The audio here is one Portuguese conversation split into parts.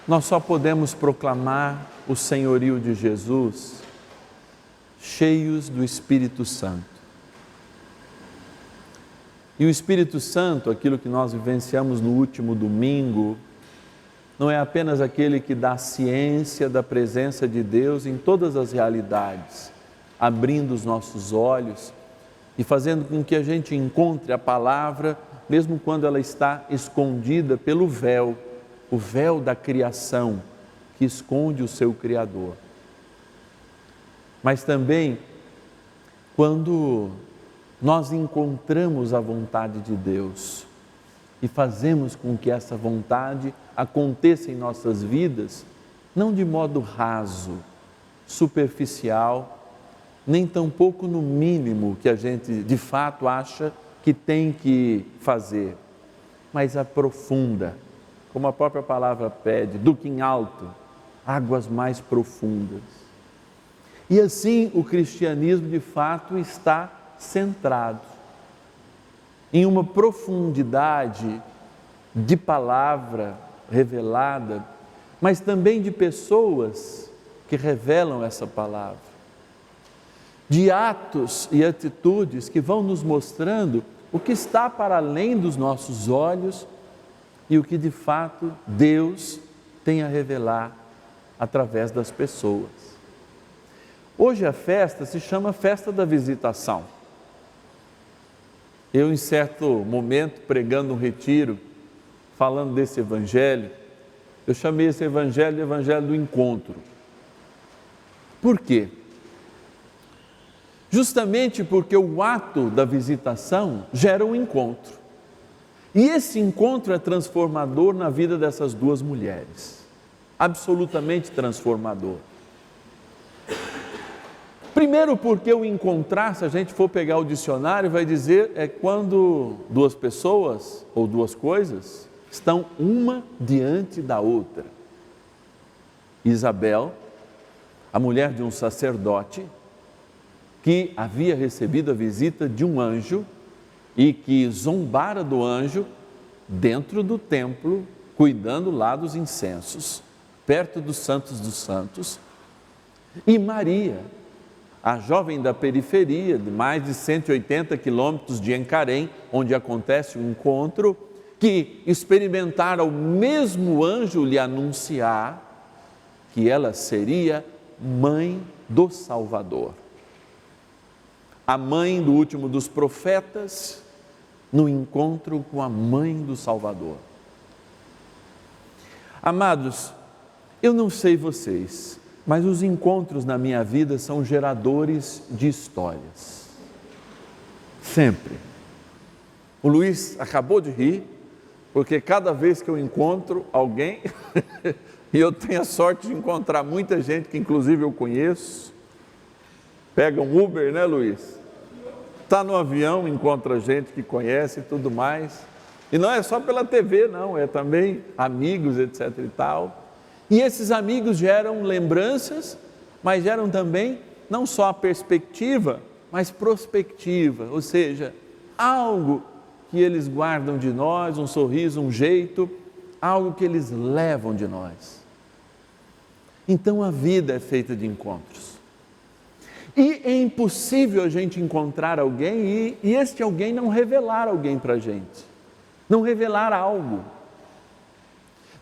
nós só podemos proclamar o senhorio de Jesus cheios do Espírito Santo. E o Espírito Santo, aquilo que nós vivenciamos no último domingo, não é apenas aquele que dá ciência da presença de Deus em todas as realidades, abrindo os nossos olhos e fazendo com que a gente encontre a palavra, mesmo quando ela está escondida pelo véu, o véu da criação, que esconde o seu Criador. Mas também, quando nós encontramos a vontade de Deus e fazemos com que essa vontade aconteça em nossas vidas, não de modo raso, superficial, nem tampouco no mínimo que a gente de fato acha que tem que fazer, mas aprofunda, como a própria palavra pede, do que em alto, águas mais profundas. E assim o cristianismo de fato está centrado em uma profundidade de palavra revelada, mas também de pessoas que revelam essa palavra, de atos e atitudes que vão nos mostrando o que está para além dos nossos olhos e o que de fato Deus tem a revelar através das pessoas. Hoje a festa se chama Festa da Visitação. Eu, em certo momento, pregando um retiro, falando desse evangelho, eu chamei esse evangelho de evangelho do encontro. Por quê? Justamente porque o ato da visitação gera um encontro. E esse encontro é transformador na vida dessas duas mulheres. Absolutamente transformador. Primeiro porque o encontrar, se a gente for pegar o dicionário, vai dizer é quando duas pessoas ou duas coisas estão uma diante da outra. Isabel, a mulher de um sacerdote, que havia recebido a visita de um anjo e que zombara do anjo dentro do templo, cuidando lá dos incensos, perto dos santos, e Maria, a jovem da periferia, de mais de 180 quilômetros de Encarém, onde acontece o encontro, que experimentara o mesmo anjo lhe anunciar que ela seria mãe do Salvador. A mãe do último dos profetas, no encontro com a mãe do Salvador. Amados, eu não sei vocês, mas os encontros na minha vida são geradores de histórias. Sempre. O Luiz acabou de rir, porque cada vez que eu encontro alguém, e eu tenho a sorte de encontrar muita gente que inclusive eu conheço, pega um Uber, né, Luiz? Está no avião, encontra gente que conhece e tudo mais. E não é só pela TV, não, é também amigos, etc e tal. E esses amigos geram lembranças, mas geram também não só a perspectiva, mas prospectiva, ou seja, algo que eles guardam de nós, um sorriso, um jeito, algo que eles levam de nós. Então a vida é feita de encontros. E é impossível a gente encontrar alguém e este alguém não revelar alguém para a gente, não revelar algo.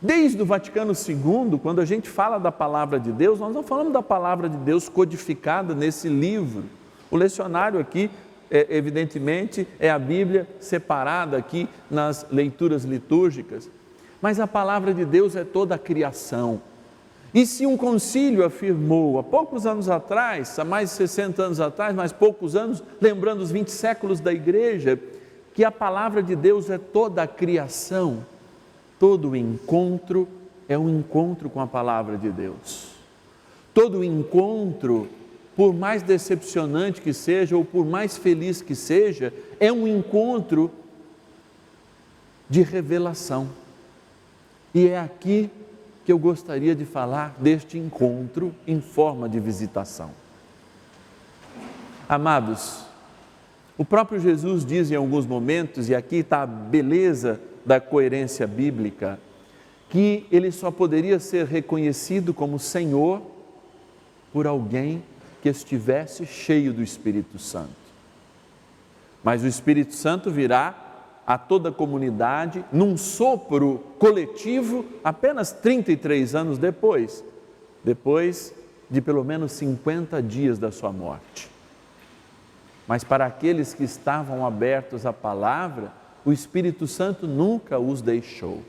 Desde o Vaticano II, quando a gente fala da palavra de Deus, nós não falamos da palavra de Deus codificada nesse livro. O lecionário aqui, evidentemente, é a Bíblia separada aqui nas leituras litúrgicas, mas a palavra de Deus é toda a criação. E se um concílio afirmou, há poucos anos atrás, há mais de 60 anos atrás, mais poucos anos, lembrando os 20 séculos da igreja, que a palavra de Deus é toda a criação, todo encontro é um encontro com a palavra de Deus. Todo encontro, por mais decepcionante que seja ou por mais feliz que seja, é um encontro de revelação. E é aqui que eu gostaria de falar deste encontro em forma de visitação. Amados, o próprio Jesus diz em alguns momentos, e aqui está a beleza da coerência bíblica, que ele só poderia ser reconhecido como Senhor por alguém que estivesse cheio do Espírito Santo. Mas o Espírito Santo virá a toda a comunidade num sopro coletivo apenas 33 anos depois de pelo menos 50 dias da sua morte. Mas para aqueles que estavam abertos à palavra, o Espírito Santo nunca os deixou.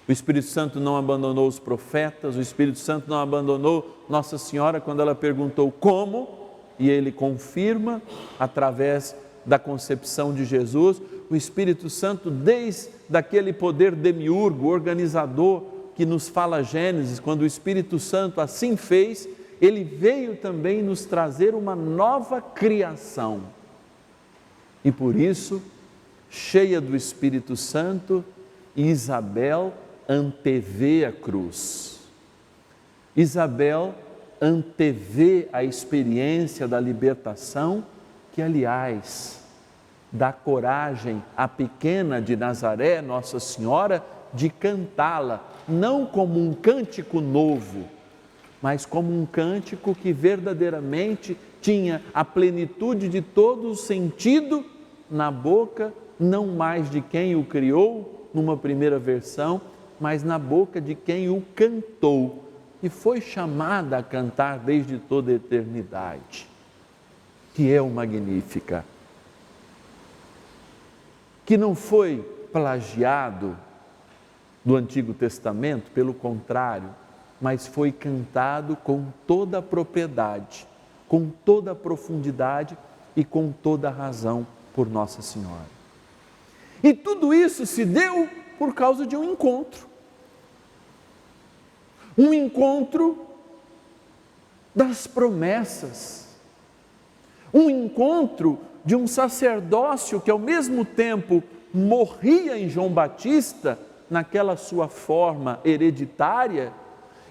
O Espírito Santo não abandonou os profetas, o Espírito Santo não abandonou Nossa Senhora quando ela perguntou como, e ele confirma através da concepção de Jesus. O Espírito Santo, desde aquele poder demiurgo, organizador, que nos fala Gênesis, quando o Espírito Santo assim fez, ele veio também nos trazer uma nova criação. E por isso, cheia do Espírito Santo, Isabel antevê a cruz. Isabel antevê a experiência da libertação, que aliás dá coragem à pequena de Nazaré, Nossa Senhora, de cantá-la, não como um cântico novo, mas como um cântico que verdadeiramente tinha a plenitude de todo o sentido na boca, não mais de quem o criou, numa primeira versão, mas na boca de quem o cantou e foi chamada a cantar desde toda a eternidade, que é o Magnífica, que não foi plagiado do Antigo Testamento, pelo contrário, mas foi cantado com toda a propriedade, com toda a profundidade e com toda a razão por Nossa Senhora. E tudo isso se deu por causa de um encontro. Um encontro das promessas. Um encontro de um sacerdócio que ao mesmo tempo morria em João Batista, naquela sua forma hereditária,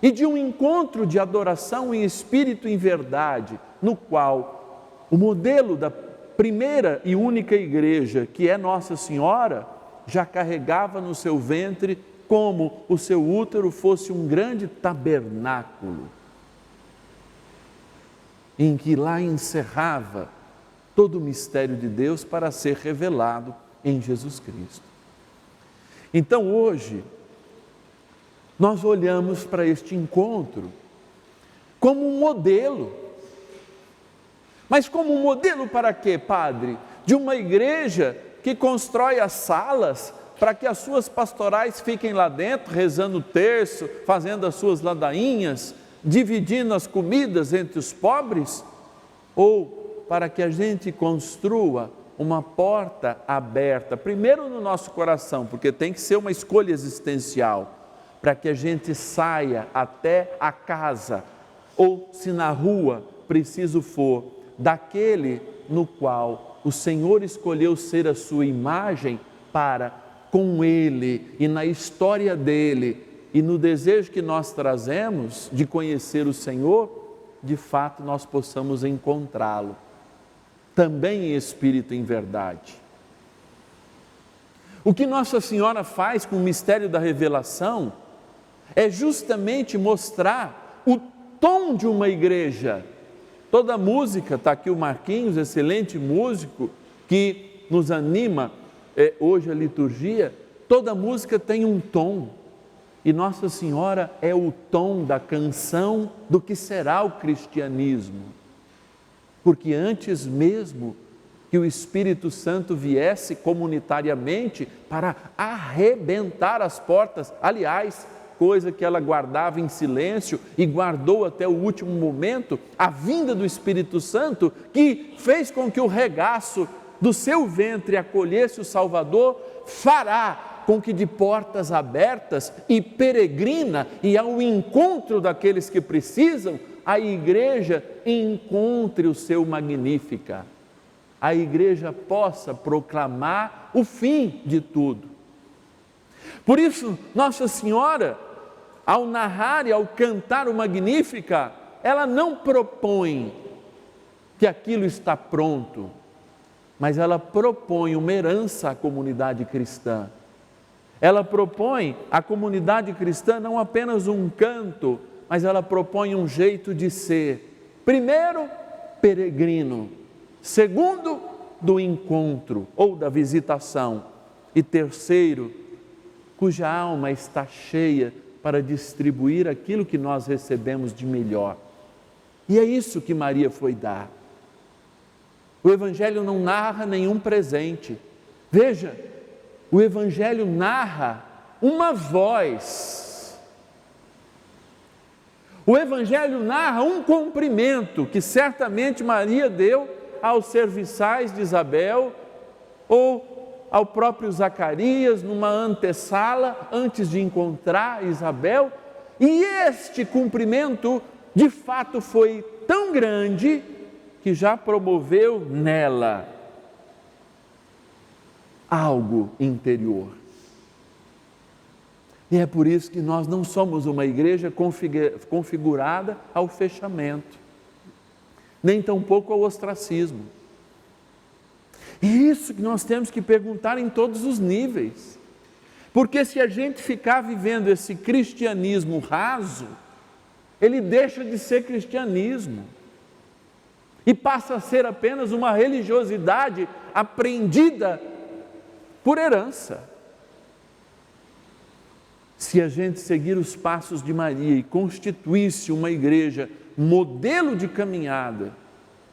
e de um encontro de adoração em espírito e em verdade, no qual o modelo da primeira e única igreja, que é Nossa Senhora, já carregava no seu ventre como o seu útero fosse um grande tabernáculo, em que lá encerrava todo o mistério de Deus para ser revelado em Jesus Cristo. Então hoje, nós olhamos para este encontro como um modelo. Mas como um modelo para quê, padre? De uma igreja que constrói as salas para que as suas pastorais fiquem lá dentro, rezando o terço, fazendo as suas ladainhas, dividindo as comidas entre os pobres? Ou para que a gente construa uma porta aberta, primeiro no nosso coração, porque tem que ser uma escolha existencial, para que a gente saia até a casa, ou se na rua preciso for, daquele no qual o Senhor escolheu ser a sua imagem, para com Ele e na história dele e no desejo que nós trazemos de conhecer o Senhor, de fato nós possamos encontrá-lo, também em espírito e em verdade. O que Nossa Senhora faz com o mistério da revelação é justamente mostrar o tom de uma igreja. Toda música, está aqui o Marquinhos, excelente músico, que nos anima hoje a liturgia, toda música tem um tom, e Nossa Senhora é o tom da canção do que será o cristianismo, porque antes mesmo que o Espírito Santo viesse comunitariamente para arrebentar as portas, aliás, coisa que ela guardava em silêncio e guardou até o último momento, a vinda do Espírito Santo, que fez com que o regaço do seu ventre acolhesse o Salvador, fará com que de portas abertas e peregrina e ao encontro daqueles que precisam, a igreja encontre o seu Magnífica, a igreja possa proclamar o fim de tudo. Por isso, Nossa Senhora, ao narrar e ao cantar o Magnífica, ela não propõe que aquilo está pronto, mas ela propõe uma herança à comunidade cristã. Ela propõe à comunidade cristã não apenas um canto, mas ela propõe um jeito de ser. Primeiro, peregrino. Segundo, do encontro ou da visitação. E terceiro, cuja alma está cheia para distribuir aquilo que nós recebemos de melhor. E é isso que Maria foi dar. O Evangelho não narra nenhum presente. Veja, o Evangelho narra uma voz. O Evangelho narra um cumprimento que certamente Maria deu aos serviçais de Isabel ou ao próprio Zacarias numa antessala antes de encontrar Isabel. E este cumprimento de fato foi tão grande que já promoveu nela algo interior. E é por isso que nós não somos uma igreja configurada ao fechamento, nem tampouco ao ostracismo. E isso que nós temos que perguntar em todos os níveis. Porque se a gente ficar vivendo esse cristianismo raso, ele deixa de ser cristianismo e passa a ser apenas uma religiosidade aprendida por herança. Se a gente seguir os passos de Maria e constituir-se uma igreja modelo de caminhada,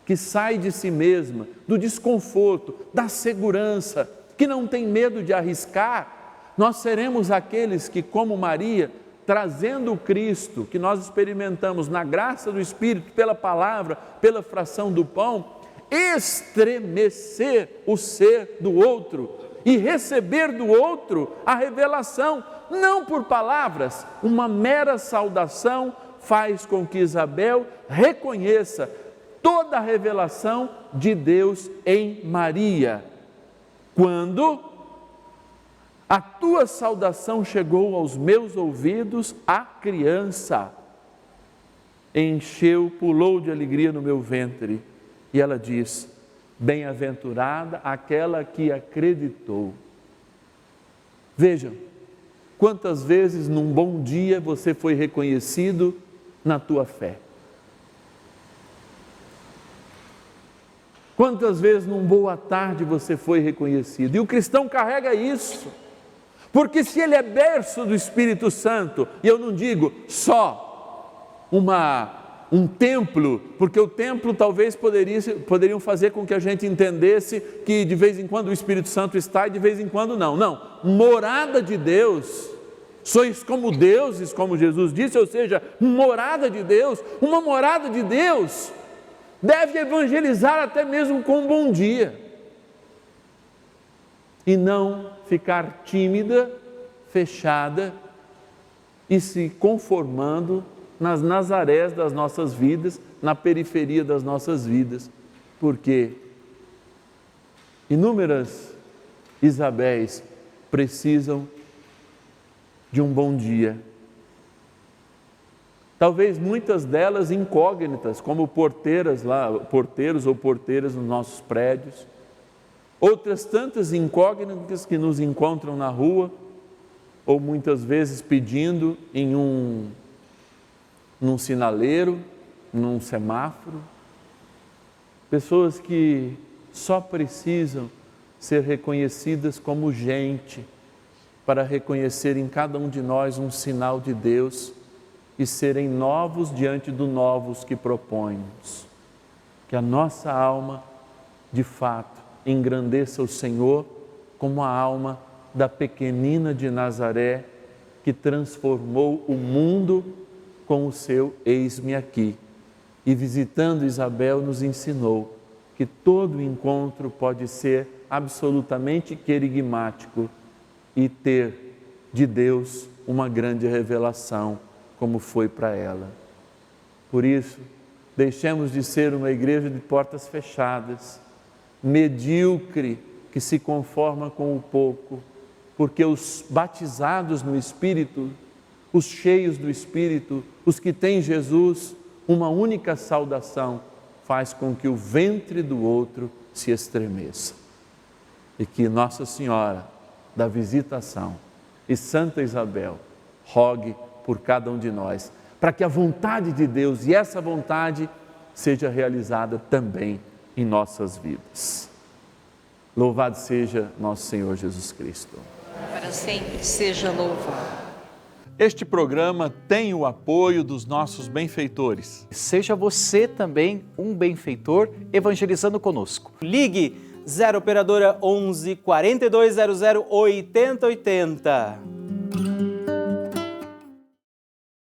que sai de si mesma, do desconforto, da segurança, que não tem medo de arriscar, nós seremos aqueles que, como Maria, trazendo o Cristo, que nós experimentamos na graça do Espírito, pela palavra, pela fração do pão, estremecer o ser do outro e receber do outro a revelação, não por palavras. Uma mera saudação faz com que Isabel reconheça toda a revelação de Deus em Maria. Quando a tua saudação chegou aos meus ouvidos, a criança encheu, pulou de alegria no meu ventre. E ela diz: bem-aventurada aquela que acreditou. Vejam, quantas vezes num bom dia você foi reconhecido na tua fé. Quantas vezes num boa tarde você foi reconhecido. E o cristão carrega isso. Porque se ele é berço do Espírito Santo, e eu não digo só um templo, porque o templo talvez poderiam fazer com que a gente entendesse que de vez em quando o Espírito Santo está e de vez em quando não. Não, morada de Deus, sois como deuses, como Jesus disse, ou seja, morada de Deus. Uma morada de Deus deve evangelizar até mesmo com um bom dia. E não ficar tímida, fechada e se conformando nas Nazarés das nossas vidas, na periferia das nossas vidas, porque inúmeras Isabéis precisam de um bom dia. Talvez muitas delas incógnitas, como porteiros ou porteiras nos nossos prédios. Outras tantas incógnitas que nos encontram na rua, ou muitas vezes pedindo num sinaleiro, num semáforo. Pessoas que só precisam ser reconhecidas como gente, para reconhecer em cada um de nós um sinal de Deus e serem novos diante do novos que propõemos. Que a nossa alma, de fato, engrandeça o Senhor como a alma da pequenina de Nazaré, que transformou o mundo com o seu eis-me aqui. E visitando Isabel nos ensinou que todo encontro pode ser absolutamente querigmático e ter de Deus uma grande revelação, como foi para ela. Por isso, deixemos de ser uma igreja de portas fechadas, medíocre, que se conforma com o pouco, porque os batizados no Espírito, os cheios do Espírito, os que têm Jesus, uma única saudação faz com que o ventre do outro se estremeça. E que Nossa Senhora da Visitação e Santa Isabel, rogue por cada um de nós, para que a vontade de Deus e essa vontade seja realizada também em nossas vidas. Louvado seja nosso Senhor Jesus Cristo. Para sempre seja louvado. Este programa tem o apoio dos nossos benfeitores. Seja você também um benfeitor evangelizando conosco. Ligue 0 operadora 11 4200 8080.